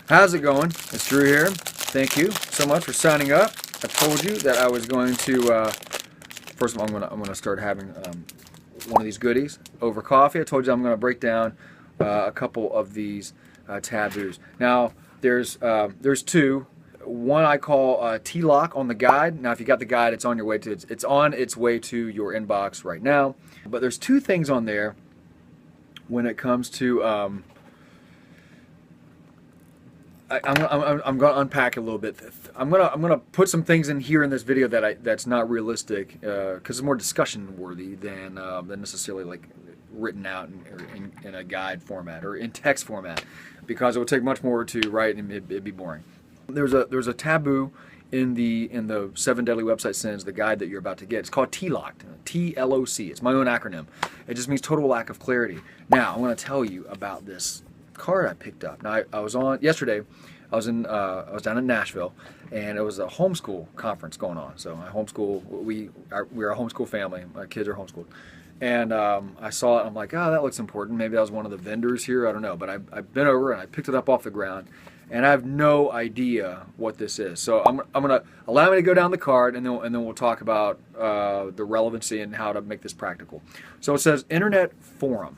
How's it going? It's Drew here. Thank you so much for signing up. I told you that I was going to. First of all, I'm gonna start having one of these goodies over coffee. I told you I'm gonna break down a couple of these taboos. Now there's two. One I call TLOC on the guide. Now if you got the guide, it's on your way to it's on its way to your inbox right now. But there's two things on there when it comes to. I'm going to unpack a little bit. I'm gonna put some things in here in this video that's not realistic because it's more discussion worthy than necessarily like written out in a guide format or in text format, because it would take much more to write and it'd be boring. There's a taboo in the 7 Deadly Website Sins, the guide that you're about to get. It's called TLOC, TLOC. It's my own acronym. It just means total lack of clarity. Now I'm going to tell you about this card I picked up. Now I was on yesterday. I was down in Nashville, and it was a homeschool conference going on. So I homeschool. We're a homeschool family. My kids are homeschooled, and I saw it. I'm like, oh, that looks important. Maybe that was one of the vendors here. I don't know. But I bent over and I picked it up off the ground, and I have no idea what this is. So I'm gonna allow me to go down the card, and then we'll talk about the relevancy and how to make this practical. So it says Internet Forum,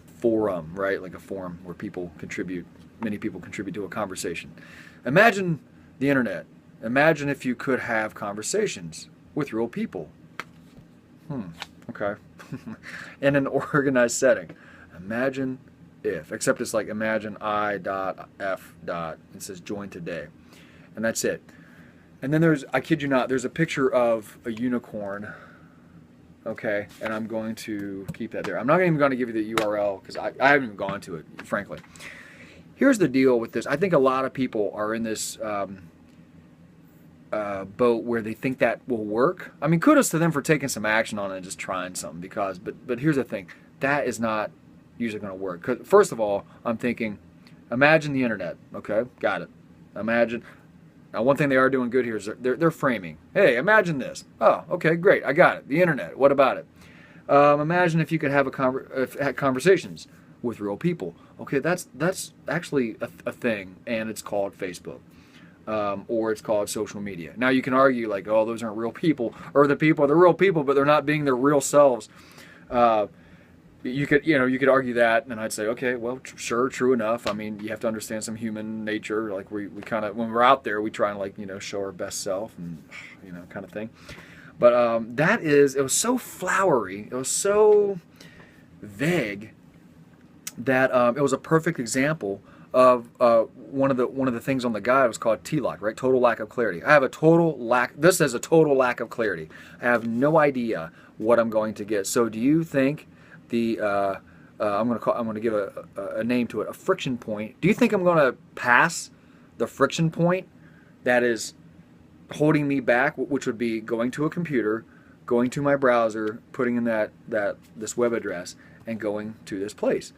right? Like a forum where many people contribute to a conversation. Imagine the internet. Imagine if you could have conversations with real people. Okay. In an organized setting. Imagine if, except it's like imagine I.F. It says join today. And that's it. And then I kid you not, there's a picture of a unicorn. Okay, and I'm going to keep that there. I'm not even going to give you the URL because I haven't even gone to it, frankly. Here's the deal with this. I think a lot of people are in this boat where they think that will work. I mean, kudos to them for taking some action on it and just trying something. But here's the thing. That is not usually going to work. 'Cause first of all, I'm thinking, imagine the internet. Okay, got it. Imagine. Now, one thing they are doing good here is they're framing. Hey, imagine this. Oh, okay, great. I got it. The internet. What about it? Imagine if you could have had conversations with real people. Okay, that's actually a thing, and it's called Facebook, or it's called social media. Now you can argue like, oh, those aren't real people, or the people are the real people, but they're not being their real selves. You could argue that, and I'd say, okay, well, sure, true enough. I mean, you have to understand some human nature. Like we kind of, when we're out there, we try and show our best self and kind of thing. But it was so flowery, it was so vague that it was a perfect example of one of the things on the guide was called TLOC, right? Total lack of clarity. I have a total lack. This is a total lack of clarity. I have no idea what I'm going to get. So, do you think I'm going to give a name to it, a friction point? Do you think I'm going to pass the friction point that is holding me back, which would be going to a computer, going to my browser, putting in this web address, and going to this place?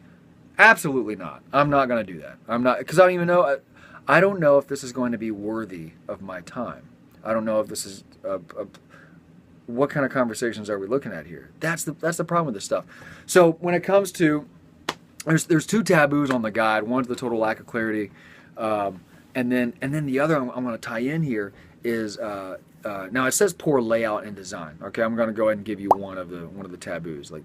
Absolutely not. I'm not going to do that. I'm not, because I don't even know. I don't know if this is going to be worthy of my time. I don't know if this is what kind of conversations are we looking at here? That's the problem with this stuff. So when it comes to there's two taboos on the guide. One's the total lack of clarity, and then the other I'm going to tie in here is now it says poor layout and design. Okay, I'm going to go ahead and give you one of the taboos, like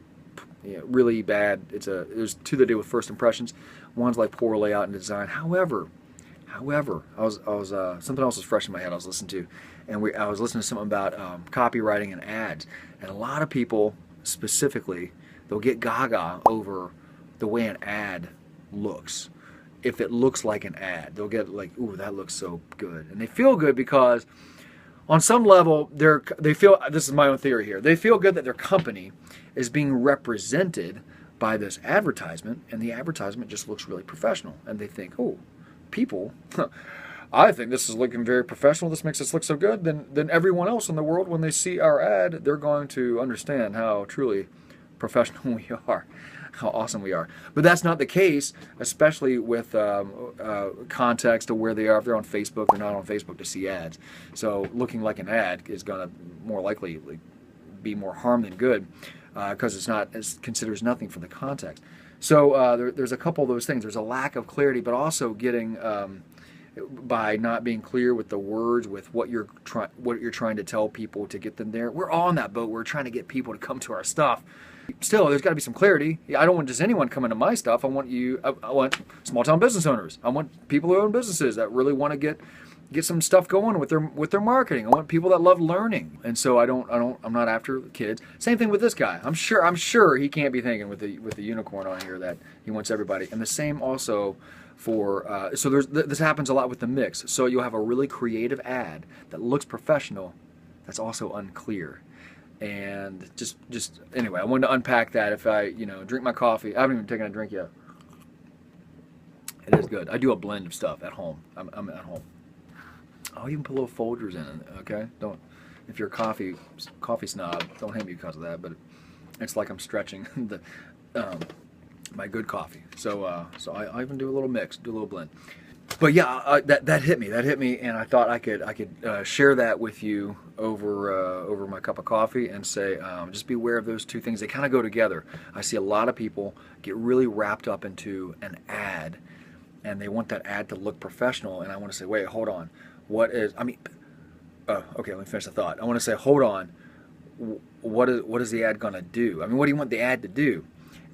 really bad. There's two that deal with first impressions. One's like poor layout and design. However, I was something else was fresh in my head. I was listening to, and I was listening to something about copywriting and ads, and a lot of people specifically they'll get gaga over the way an ad looks. If it looks like an ad, they'll get like, ooh, that looks so good, and they feel good because on some level they feel, this is my own theory here, they feel good that their company is being represented by this advertisement, and the advertisement just looks really professional, and they think, oh, people, I think this is looking very professional, this makes us look so good, then everyone else in the world, when they see our ad, they're going to understand how truly professional we are, how awesome we are. But that's not the case, especially with context of where they are. If they're on Facebook, they're not on Facebook to see ads. So looking like an ad is going to more likely be more harm than good, because it considers nothing for the context. So there's a couple of those things. There's a lack of clarity, but also getting by not being clear with the words, with what you're trying to tell people to get them there. We're all on that boat. We're trying to get people to come to our stuff. Still, there's got to be some clarity. I don't want just anyone coming to my stuff. I want small town business owners. I want people who own businesses that really want to get some stuff going with their marketing. I want people that love learning. And so I'm not after kids. Same thing with this guy. I'm sure he can't be thinking with the unicorn on here that he wants everybody. And the same also for this happens a lot with the mix. So you'll have a really creative ad that looks professional that's also unclear. And just anyway, I wanted to unpack that. If I drink my coffee, I haven't even taken a drink yet. It is good. I do a blend of stuff at home. I'm at home. I'll even put little Folgers in it. Okay, don't. If you're a coffee snob, don't hate me because of that. But it's like I'm stretching my good coffee. So I even do a little mix, do a little blend. But yeah, that hit me, and I thought I could share that with you over my cup of coffee and say, just be aware of those two things. They kind of go together. I see a lot of people get really wrapped up into an ad, and they want that ad to look professional. And I want to say, wait, hold on, okay, let me finish the thought. I want to say, hold on, what is the ad gonna do? I mean, what do you want the ad to do?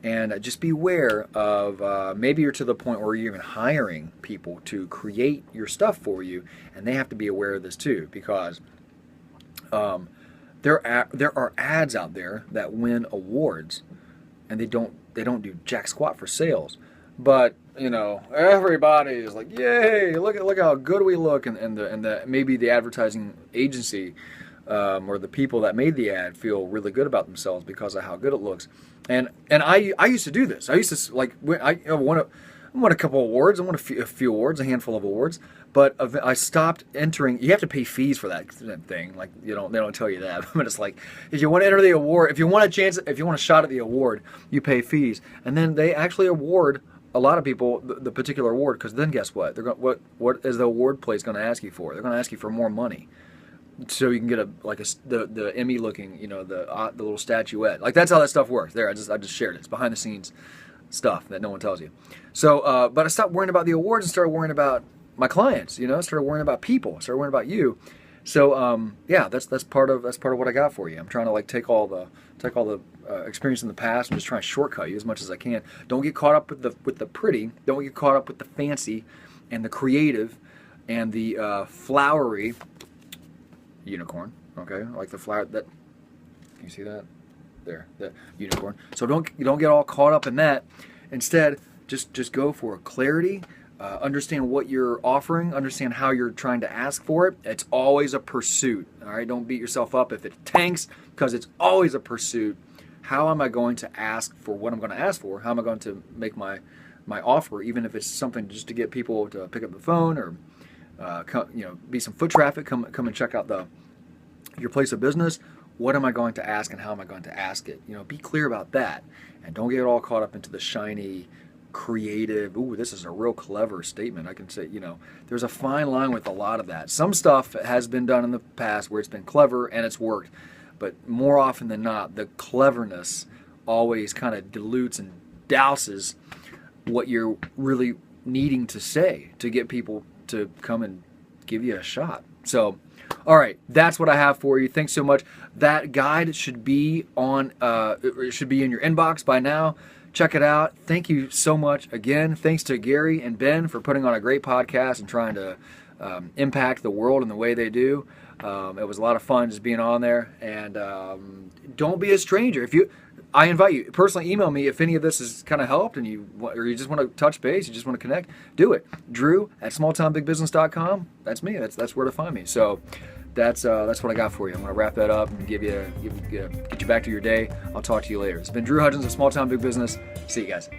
And just be aware of maybe you're to the point where you're even hiring people to create your stuff for you, and they have to be aware of this too, because there are ads out there that win awards, and they don't do jack squat for sales, but everybody is like, yay! Look how good we look, and maybe the advertising agency or the people that made the ad feel really good about themselves because of how good it looks. And I used to do this. I used to I won a couple awards. I won a few awards, a handful of awards. But I stopped entering. You have to pay fees for that thing. Like they don't tell you that. But it's like, if you want to enter the award, if you want a shot at the award, you pay fees. And then they actually award a lot of people the particular award, because then guess what? What is the award place going to ask you for? They're going to ask you for more money, so you can get the Emmy looking, the little statuette. Like, that's how that stuff works. There, I just shared it. It's behind the scenes stuff that no one tells you. So, but I stopped worrying about the awards and started worrying about my clients. Started worrying about people. Started worrying about you. So, yeah, that's part of what I got for you. I'm trying to take all the experience in the past and just trying to shortcut you as much as I can. Don't get caught up with the pretty. Don't get caught up with the fancy, and the creative, and the flowery. Unicorn, okay, like the flower that. Can you see that? There, that unicorn. So don't get all caught up in that. Instead, just go for clarity. Understand what you're offering. Understand how you're trying to ask for it. It's always a pursuit. All right, don't beat yourself up if it tanks, because it's always a pursuit. How am I going to ask for what I'm going to ask for? How am I going to make my offer, even if it's something just to get people to pick up the phone, or be some foot traffic, come and check out your place of business. What am I going to ask, and how am I going to ask it? Be clear about that, and don't get all caught up into the shiny, creative. Ooh, this is a real clever statement. I can say, there's a fine line with a lot of that. Some stuff has been done in the past where it's been clever and it's worked, but more often than not, the cleverness always kind of dilutes and douses what you're really needing to say to get people to come and give you a shot. So, all right, that's what I have for you. Thanks so much. That guide should be it should be in your inbox by now. Check it out. Thank you so much again. Thanks to Gary and Ben for putting on a great podcast and trying to impact the world in the way they do. It was a lot of fun just being on there. And don't be a stranger. I invite you, personally email me if any of this has kind of helped, and you just want to touch base, you just want to connect, do it. Drew@smalltownbigbusiness.com. That's me. That's where to find me. So that's what I got for you. I'm going to wrap that up and get you back to your day. I'll talk to you later. It's been Drew Hudgens of Small Town Big Business. See you guys.